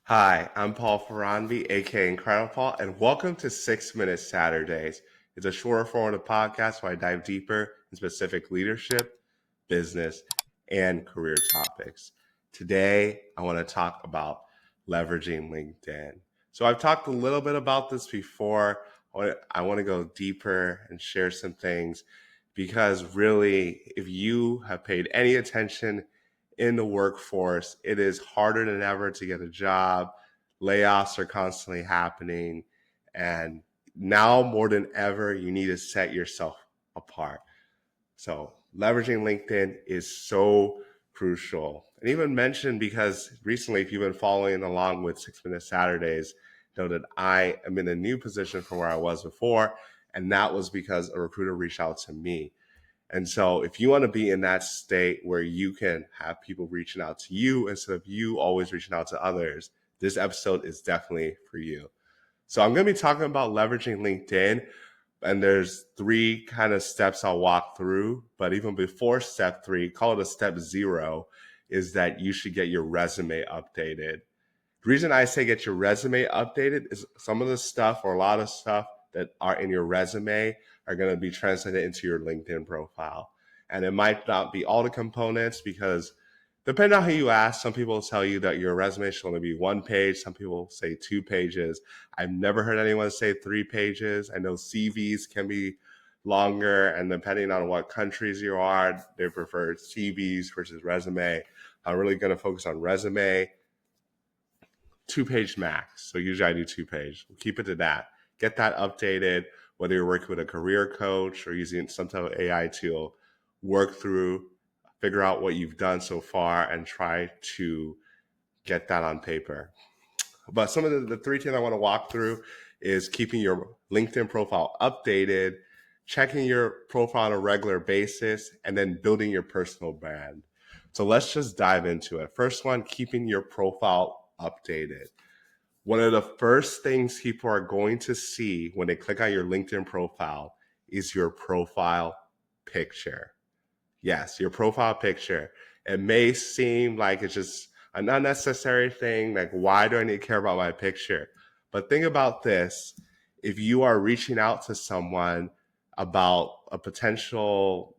Hi, I'm Paul Ferranvi, aka IncrediPaul, and welcome to 6 Minute Saturdays. It's a shorter form of podcast where I dive deeper in specific leadership, business, and career topics. Today, I want to talk about leveraging LinkedIn. So I've talked a little bit about this before. I want to go deeper and share some things because really, if you have paid any attention in the workforce, it is harder than ever to get a job. Layoffs are constantly happening. And now more than ever, you need to set yourself apart. So leveraging LinkedIn is so crucial. And even mentioned because recently, if you've been following along with 6 Minute Saturdays, know that I am in a new position from where I was before. And that was because a recruiter reached out to me. And so if you want to be in that state where you can have people reaching out to you instead of you always reaching out to others, this episode is definitely for you. So I'm going to be talking about leveraging LinkedIn, and there's three kind of steps I'll walk through. But even before step three, call it a step zero, is that you should get your resume updated. The reason I say get your resume updated is some of the stuff or a lot of stuff that are in your resume are going to be translated into your LinkedIn profile. And it might not be all the components because depending on who you ask, some people tell you that your resume should only be 1 page. Some people say 2 pages. I've never heard anyone say 3 pages. I know CVs can be longer, and depending on what countries you are, they prefer CVs versus resume. I'm really going to focus on resume. 2 page max. So usually I do 2 page. We'll keep it to that. Get that updated, whether you're working with a career coach or using some type of AI tool. Work through, figure out what you've done so far, and try to get that on paper. But some of the three things I want to walk through is keeping your LinkedIn profile updated, checking your profile on a regular basis, and then building your personal brand. So let's just dive into it. First one, keeping your profile updated. One of the first things people are going to see when they click on your LinkedIn profile is your profile picture. Yes, your profile picture. It may seem like it's just an unnecessary thing. Like, why do I need to care about my picture? But think about this. If you are reaching out to someone about a potential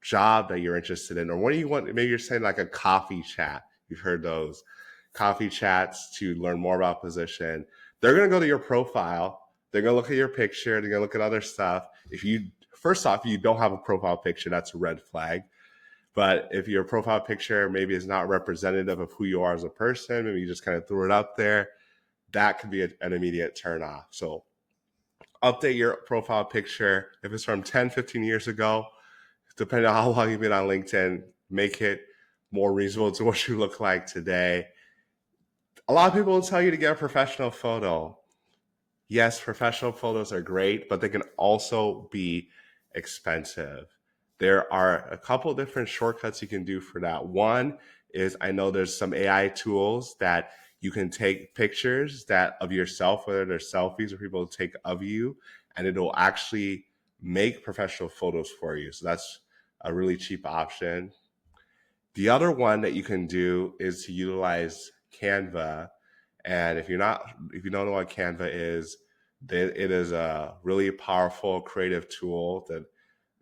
job that you're interested in, or what do you want? Maybe you're saying like a coffee chat. You've heard those coffee chats to learn more about position. They're going to go to your profile. They're going to look at your picture. They're going to look at other stuff. If you, first off, you don't have a profile picture, that's a red flag. But if your profile picture maybe is not representative of who you are as a person, maybe you just kind of threw it up there, that could be an immediate turn off. So update your profile picture. If it's from 10, 15 years ago, depending on how long you've been on LinkedIn, make it more reasonable to what you look like today. A lot of people will tell you to get a professional photo. Yes, professional photos are great, but they can also be expensive. There are a couple different shortcuts you can do for that. One is I know there's some AI tools that you can take pictures that of yourself, whether they're selfies or people take of you, and it'll actually make professional photos for you. So that's a really cheap option. The other one that you can do is to utilize Canva. And if you don't know what Canva is, it is a really powerful creative tool that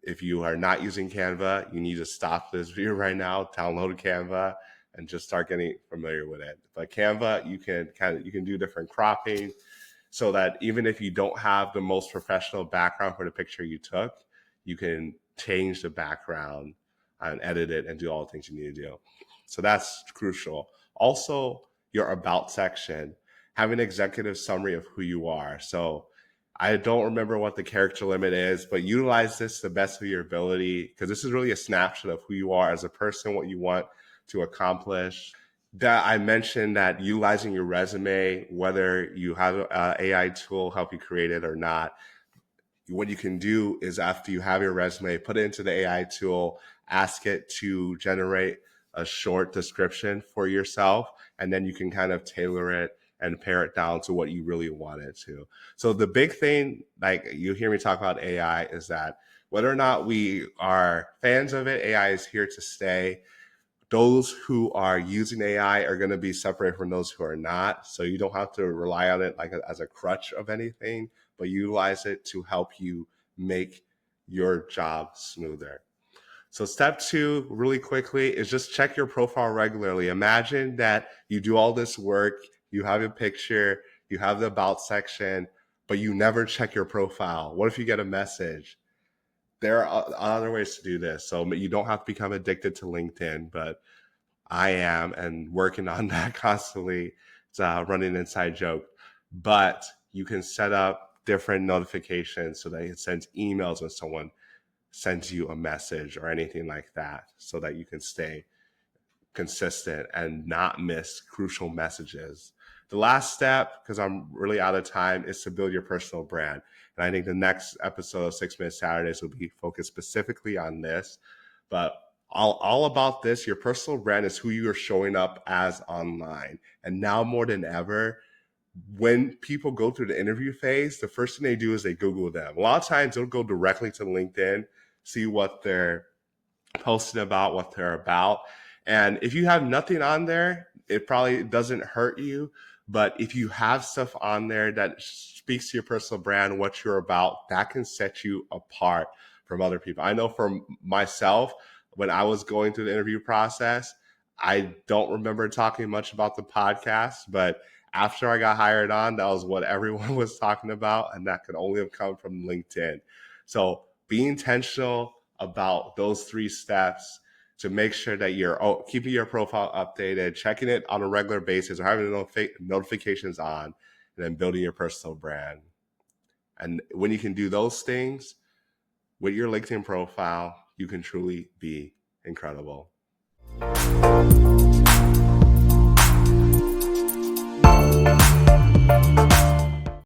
if you are not using Canva, you need to stop this video right now, download Canva, and just start getting familiar with it. But Canva, you can do different cropping so that even if you don't have the most professional background for the picture you took, you can change the background and edit it and do all the things you need to do. So that's crucial. Also, your about section, have an executive summary of who you are. So I don't remember what the character limit is, but utilize this to the best of your ability because this is really a snapshot of who you are as a person, what you want to accomplish. That I mentioned that utilizing your resume, whether you have an AI tool help you create it or not, what you can do is after you have your resume, put it into the AI tool, ask it to generate a short description for yourself, and then you can kind of tailor it and pare it down to what you really want it to. So the big thing, like you hear me talk about AI, is that whether or not we are fans of it, AI is here to stay. those who are using AI are going to be separated from those who are not. So you don't have to rely on it like as a crutch of anything, but utilize it to help you make your job smoother. So step 2, really quickly, is just check your profile regularly. Imagine that you do all this work, you have a picture, you have the about section, but you never check your profile. What if you get a message? There are other ways to do this. So you don't have to become addicted to LinkedIn, but I am, and working on that constantly. It's a running inside joke. But you can set up different notifications so that it sends emails when someone sends you a message or anything like that, so that you can stay consistent and not miss crucial messages. The last step, because I'm really out of time, is to build your personal brand. And I think the next episode of 6 Minute Saturdays will be focused specifically on this. But all about this, your personal brand is who you are showing up as online. And now more than ever, when people go through the interview phase, the first thing they do is they Google them. A lot of times they'll go directly to LinkedIn, see what they're posting about, what they're about. And if you have nothing on there, it probably doesn't hurt you. But if you have stuff on there that speaks to your personal brand, what you're about, that can set you apart from other people. I know for myself, when I was going through the interview process, I don't remember talking much about the podcast, but after I got hired on, that was what everyone was talking about. And that could only have come from LinkedIn. So be intentional about those 3 steps to make sure that you're keeping your profile updated, checking it on a regular basis, or having notifications on, and then building your personal brand. And when you can do those things with your LinkedIn profile, you can truly be incredible.